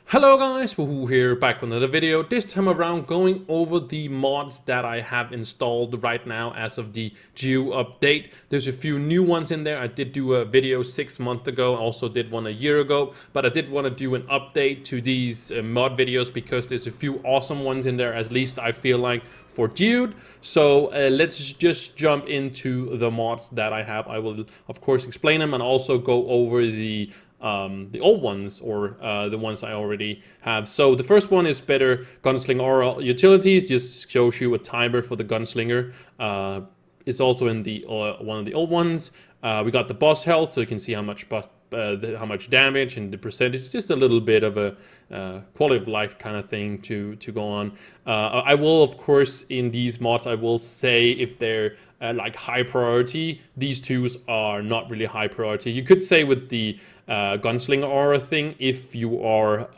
Hello guys, Wahoo here, back with another video. This time around going over the mods that I have installed right now as of the GEODE update. There's a few new ones in there. I did do a video 6 months ago, also did one a year ago, but I did want to do an update to these mod videos because there's a few awesome ones in there, at least I feel like, for GEODE. So let's just jump into the mods that I have. I will of course explain them and also go over the old ones, or the ones I already have. So the first one is better gunslinger aura utilities. Just shows you a timer for the gunslinger. It's also in the one of the old ones. We got the boss health, so you can see how much damage and the percentage. It's just a little bit of a quality of life kind of thing to go on. I will, of course, in these mods, I will say if they're like high priority. These twos are not really high priority. You could say with the gunslinger aura thing, if you are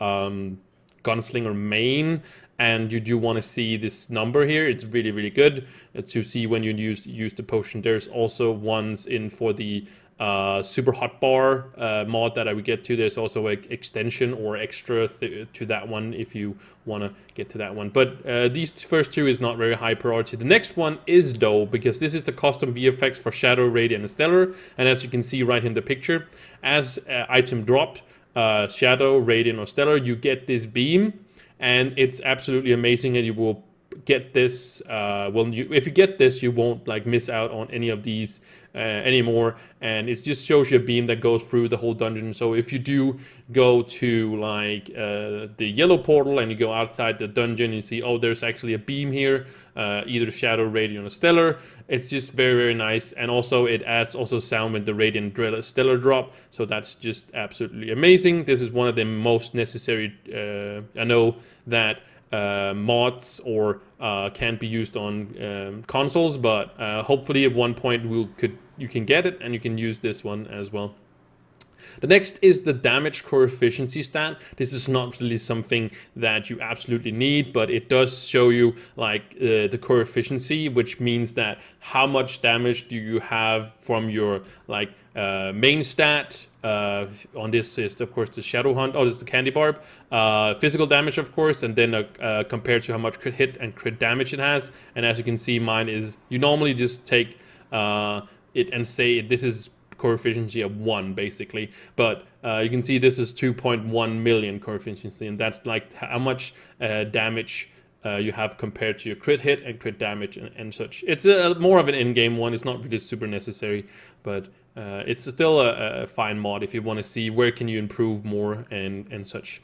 gunslinger main and you do want to see this number here, it's really good to see when you use the potion. There's also ones in for the super hotbar mod that I would get to. There's also an extension or extra to that one if you want to get to that one. But these first two is not very high priority. The next one is though, because this is the custom VFX for Shadow, Radiant, and Stellar. And as you can see right in the picture, as item dropped, Shadow, Radiant, or Stellar, you get this beam. And it's absolutely amazing, and you will get this. If you get this, you won't like miss out on any of these anymore. And it just shows you a beam that goes through the whole dungeon. So if you do go to like the yellow portal and you go outside the dungeon, you see, oh, there's actually a beam here, either Shadow, Radiant, or Stellar. It's just very nice. And also it adds also sound with the Radiant Stellar drop. So that's just absolutely amazing. This is one of the most necessary. I know that mods or can't be used on consoles, but hopefully at one point you can get it and you can use this one as well. The next is the damage coefficient stat. This is not really something that you absolutely need, but it does show you like the coefficient, which means that how much damage do you have from your like main stat. On this is of course the Shadow Hunt. Oh, this is the Candy Barb. Physical damage, of course, and then compared to how much crit hit and crit damage it has. And as you can see, mine is, you normally just take it and say this is coefficient of 1 basically, but you can see this is 2.1 million coefficient, and that's like how much damage you have compared to your crit hit and crit damage and such. It's more of an in-game one. It's not really super necessary, but it's still a fine mod if you want to see where can you improve more and such.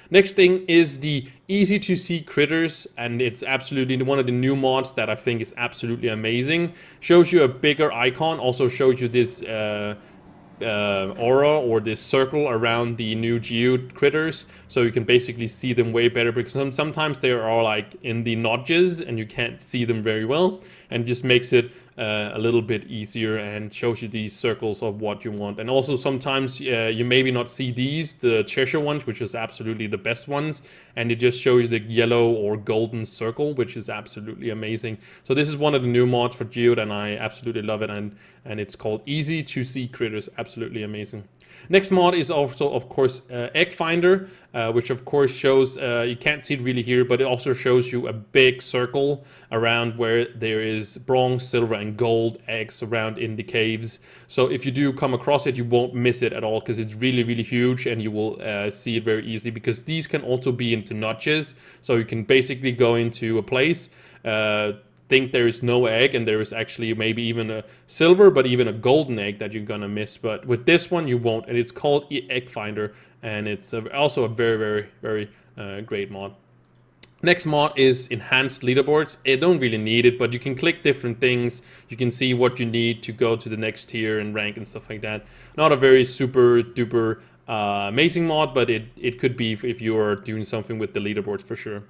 Next thing is the easy to see critters, and it's absolutely one of the new mods that I think is absolutely amazing. Shows you a bigger icon, also shows you this aura or this circle around the new GEODE critters, so you can basically see them way better, because sometimes they are like in the notches and you can't see them very well, and just makes it a little bit easier and shows you these circles of what you want. And also sometimes you maybe not see the Cheshire ones, which is absolutely the best ones, and it just shows you the yellow or golden circle, which is absolutely amazing. So this is one of the new mods for GEODE, and I absolutely love it, and it's called Easy to See Critters. Absolutely amazing. Next mod is also, of course, Egg Finder, which of course shows, you can't see it really here, but it also shows you a big circle around where there is bronze, silver, and gold eggs around in the caves. So if you do come across it, you won't miss it at all, because it's really huge, and you will see it very easily, because these can also be into notches. So you can basically go into a place, think there is no egg, and there is actually maybe even a silver, but even a golden egg that you're gonna miss. But with this one you won't, and it's called Egg Finder, and it's also a very great mod. Next mod is enhanced leaderboards. I don't really need it, but you can click different things. You can see what you need to go to the next tier and rank and stuff like that. Not a very super duper amazing mod, but it could be if you are doing something with the leaderboards for sure.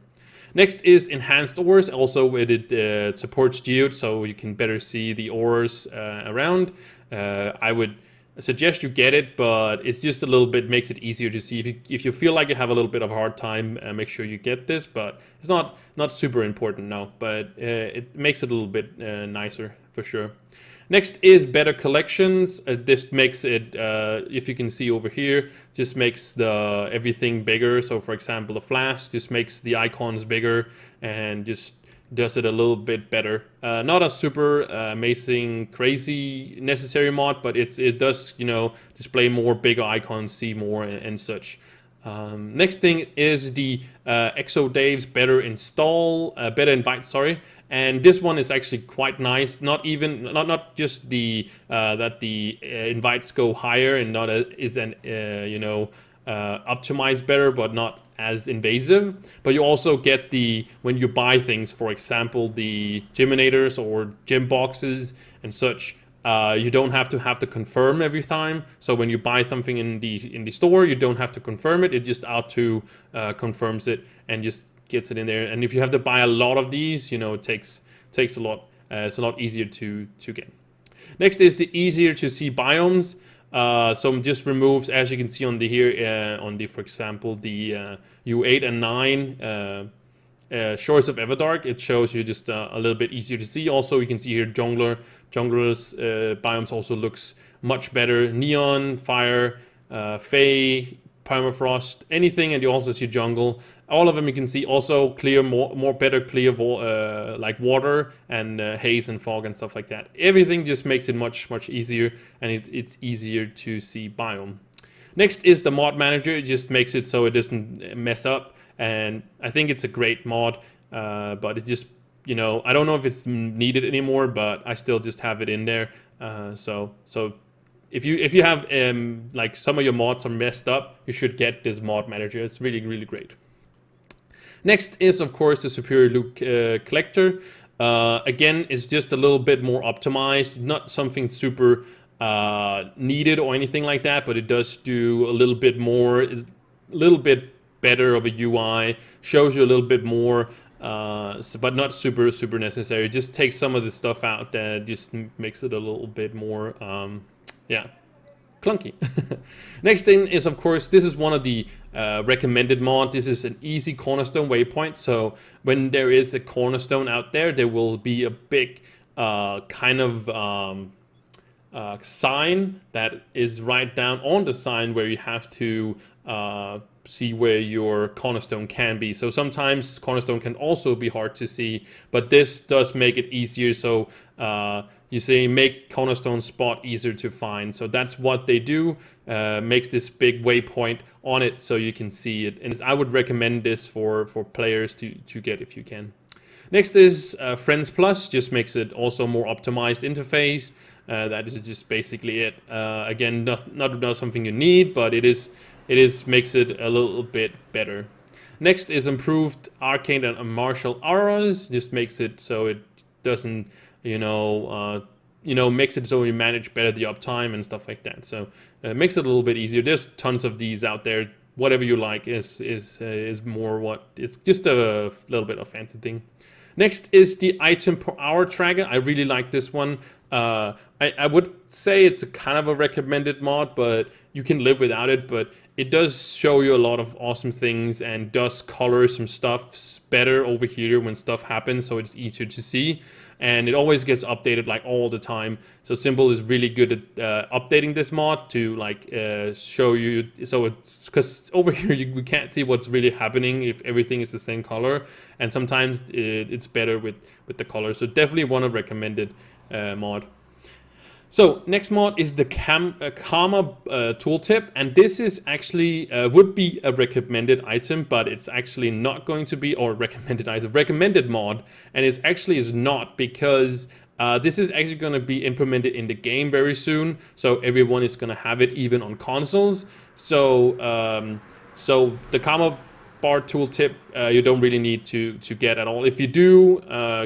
Next is enhanced ores. Also it supports GEODE, so you can better see the ores around. I would suggest you get it, but it's just a little bit makes it easier to see. If you feel like you have a little bit of a hard time, make sure you get this. But it's not super important now, but it makes it a little bit nicer for sure. Next is better collections. This makes it, if you can see over here, just makes the everything bigger. So for example, the flash just makes the icons bigger and just does it a little bit better. Not a super amazing, crazy necessary mod, but it does, you know, display more bigger icons, see more and such. Next thing is the GEODE's better invite, sorry. And this one is actually quite nice. Not just the that the invites go higher and not you know, optimized better, but not as invasive. But you also get when you buy things, for example, the gyminators or gym boxes and such. You don't have to confirm every time. So when you buy something in the store, you don't have to confirm it. It just auto confirms it and just gets it in there. And if you have to buy a lot of these, you know, it takes a lot. It's a lot easier to get. Next is the easier to see biomes. So it just removes, as you can see on the here, for example, the U8 and 9 Shores of Everdark. It shows you just a little bit easier to see. Also, you can see here junglers biomes also looks much better. Neon, fire, Fey, permafrost, anything, and you also see jungle. All of them you can see. Also clear, better clear like water and haze and fog and stuff like that. Everything just makes it much easier, and it's easier to see biome. Next is the mod manager. It just makes it so it doesn't mess up, and I think it's a great mod, but it just, you know, I don't know if it's needed anymore, but I still just have it in there. So if you have like some of your mods are messed up, you should get this mod manager. It's really great. Next is, of course, the Superior Loot Collector. Again, it's just a little bit more optimized, not something super needed or anything like that, but it does do a little bit more, a little bit better of a UI, shows you a little bit more, but not super necessary. It just takes some of the stuff out that just makes it a little bit more, yeah, clunky. Next thing is, of course, this is one of the recommended mod. This is an easy cornerstone waypoint. So when there is a cornerstone out there, there will be a big kind of sign that is right down on the sign where you have to see where your cornerstone can be. So sometimes cornerstone can also be hard to see, but this does make it easier. So you say make cornerstone spot easier to find. So that's what they do, makes this big waypoint on it so you can see it. And I would recommend this for players to get if you can. Next is Friends Plus, just makes it also more optimized interface. That is just basically it. Again, not something you need, but it makes it a little bit better. Next is improved arcane and martial auras. Just makes it so it doesn't, makes it so you manage better the uptime and stuff like that. So it makes it a little bit easier. There's tons of these out there. Whatever you like is more what it's just a little bit of fancy thing. Next is the item per hour tracker. I really like this one. I would say it's a kind of a recommended mod, but you can live without it. But it does show you a lot of awesome things and does color some stuff better over here when stuff happens, so it's easier to see. And it always gets updated like all the time. So Simple is really good at updating this mod to like show you. So it's because over here we can't see what's really happening if everything is the same color, and sometimes it's better with the color. So definitely one of recommended mod. So next mod is the Karma tooltip, and this is actually would be a recommended item, but it's actually not going to be, or recommended item, recommended mod, and it actually is not, because this is actually going to be implemented in the game very soon. So everyone is going to have it, even on consoles. So so the Karma bar tooltip you don't really need to get at all. If you do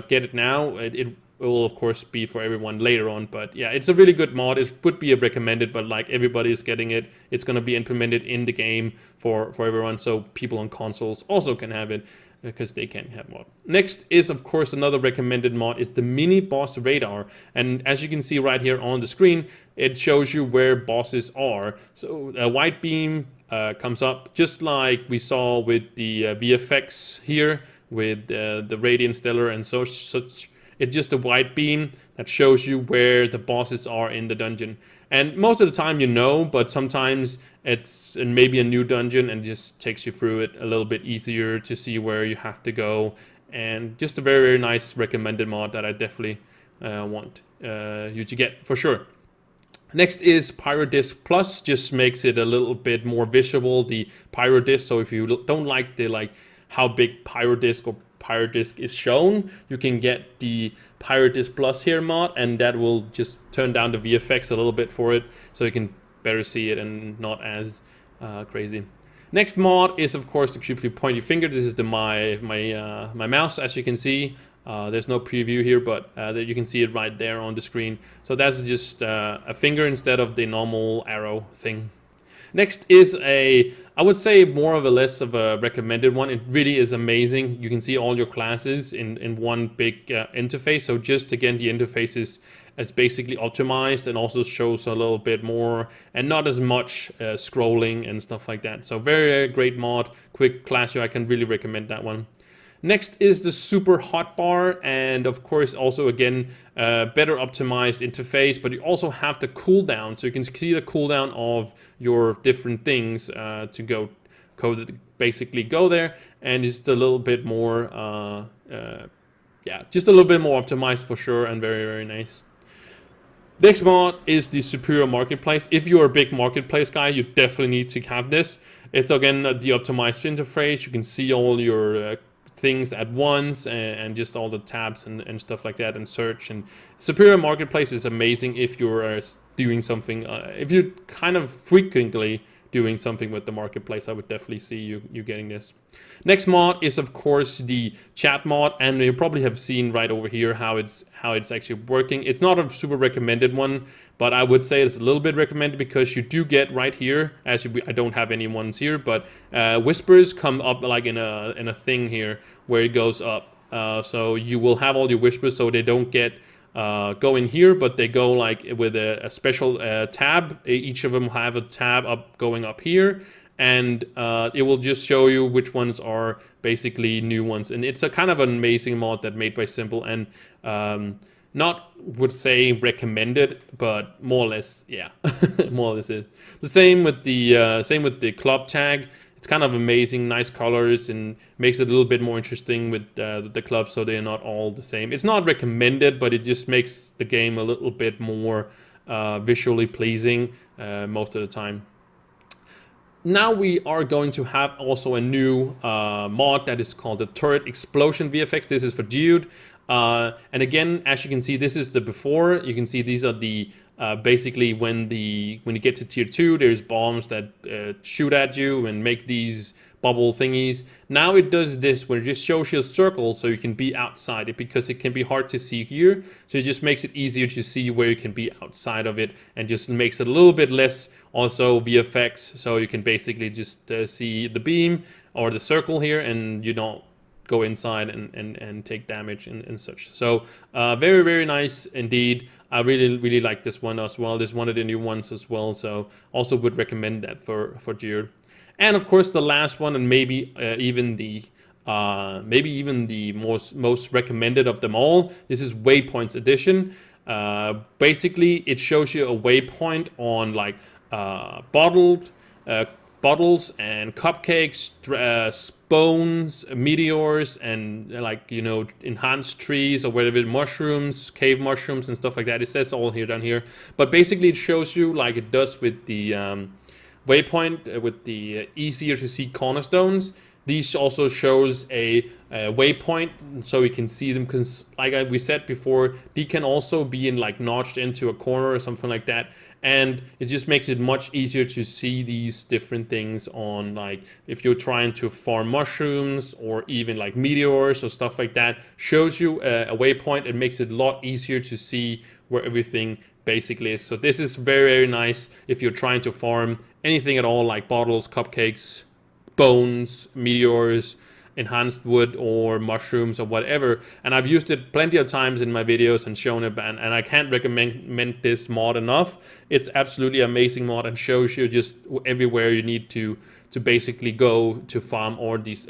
get it now, it will of course be for everyone later on. But yeah, it's a really good mod. It would be a recommended, but like everybody is getting it. It's going to be implemented in the game for everyone, so people on consoles also can have it. because they can't have mod. Next is, of course, another recommended mod is the mini boss radar. And as you can see right here on the screen, it shows you where bosses are. So a white beam comes up, just like we saw with the VFX here, with the Radiant Stellar and such. It's just a white beam that shows you where the bosses are in the dungeon. And most of the time you know, but sometimes it's in maybe a new dungeon and just takes you through it a little bit easier to see where you have to go. And just a very, very nice recommended mod that I definitely want you to get for sure. Next is Pyrodisc Plus, just makes it a little bit more visual, the Pyrodisc. So if you don't like the how big Pyrodisc or Pyrodisc is shown, you can get the Pyrodisc Plus here mod, and that will just turn down the VFX a little bit for it, so you can better see it and not as crazy. Next mod is, of course, the cubically pointy finger. This is my mouse, as you can see. There's no preview here, but you can see it right there on the screen. So that's just a finger instead of the normal arrow thing. Next is I would say more of a less of a recommended one. It really is amazing. You can see all your classes in one big interface. So just again, the interface is basically optimized and also shows a little bit more and not as much scrolling and stuff like that. So very great mod, quick class UI. I can really recommend that one. Next is the super hotbar, and of course also again better optimized interface, but you also have the cooldown, so you can see the cooldown of your different things to basically go there, and just a little bit more yeah, just a little bit more optimized for sure, and very, very nice. Next mod is the Superior Marketplace. If you're a big marketplace guy, you definitely need to have this. It's again the optimized interface. You can see all your things at once and just all the tabs and stuff like that, and search. And Superior Marketplace is amazing if you're doing something, if you kind of frequently doing something with the marketplace. I would definitely see you getting this. Next mod is of course the chat mod, and you probably have seen right over here how it's actually working. It's not a super recommended one, but I would say it's a little bit recommended because you do get right here, I don't have any ones here, but whispers come up like in a thing here where it goes up. So you will have all your whispers, so they don't get go in here, but they go like with a special tab. Each of them have a tab going up here, and it will just show you which ones are basically new ones. And it's a kind of an amazing mod that made by Simple, and not would say recommended, but more or less, yeah, more or less is the same with the club tag. It's kind of amazing, nice colors, and makes it a little bit more interesting with the clubs, so they're not all the same. It's not recommended, but it just makes the game a little bit more visually pleasing most of the time. Now we are going to have also a new mod that is called the Turret Explosion VFX. This is for GEODE. And again, as you can see, this is the before. You can see these are the basically when you get to tier 2, there's bombs that shoot at you and make these bubble thingies. Now it does this where it just shows you a circle so you can be outside it, because it can be hard to see here. So it just makes it easier to see where you can be outside of it, and just makes it a little bit less also VFX, so you can basically just see the beam or the circle here, and you don't go inside and take damage and such. So very, very nice indeed. I really like this one as well. This is one of the new ones as well, so also would recommend that for GEODE. And of course the last one, and maybe even the most recommended of them all, this is Waypoints Edition. Basically it shows you a waypoint on like bottles and cupcakes, bones, meteors, and like, you know, enhanced trees or whatever, mushrooms, cave mushrooms and stuff like that. It says all here down here, but basically it shows you like it does with the waypoint, with the easier to see cornerstones. These also shows a waypoint, so you can see them, because like we said before, they can also be in like notched into a corner or something like that, and it just makes it much easier to see these different things on, like if you're trying to farm mushrooms or even like meteors or stuff like that. Shows you a waypoint. It makes it a lot easier to see where everything basically is. So this is very, very nice if you're trying to farm anything at all, like bottles, cupcakes, bones, meteors, enhanced wood or mushrooms or whatever, and I've used it plenty of times in my videos and shown it, and I can't recommend this mod enough. It's absolutely amazing mod and shows you just everywhere you need to basically go to farm all these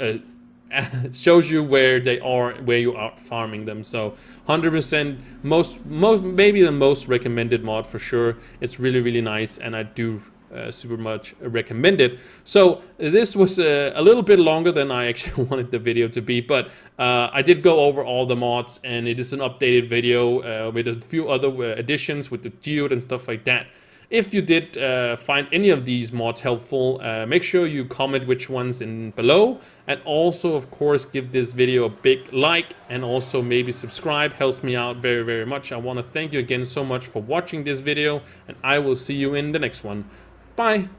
shows you where they are, where you are farming them. So 100% most maybe the most recommended mod for sure. It's really nice, and I do super much recommend it. So this was a little bit longer than I actually wanted the video to be, but I did go over all the mods, and it is an updated video with a few other additions with the geode and stuff like that. If you did find any of these mods helpful, make sure you comment which ones in below, and also of course give this video a big like, and also maybe subscribe. Helps me out very much. I want to thank you again so much for watching this video, and I will see you in the next one. Bye.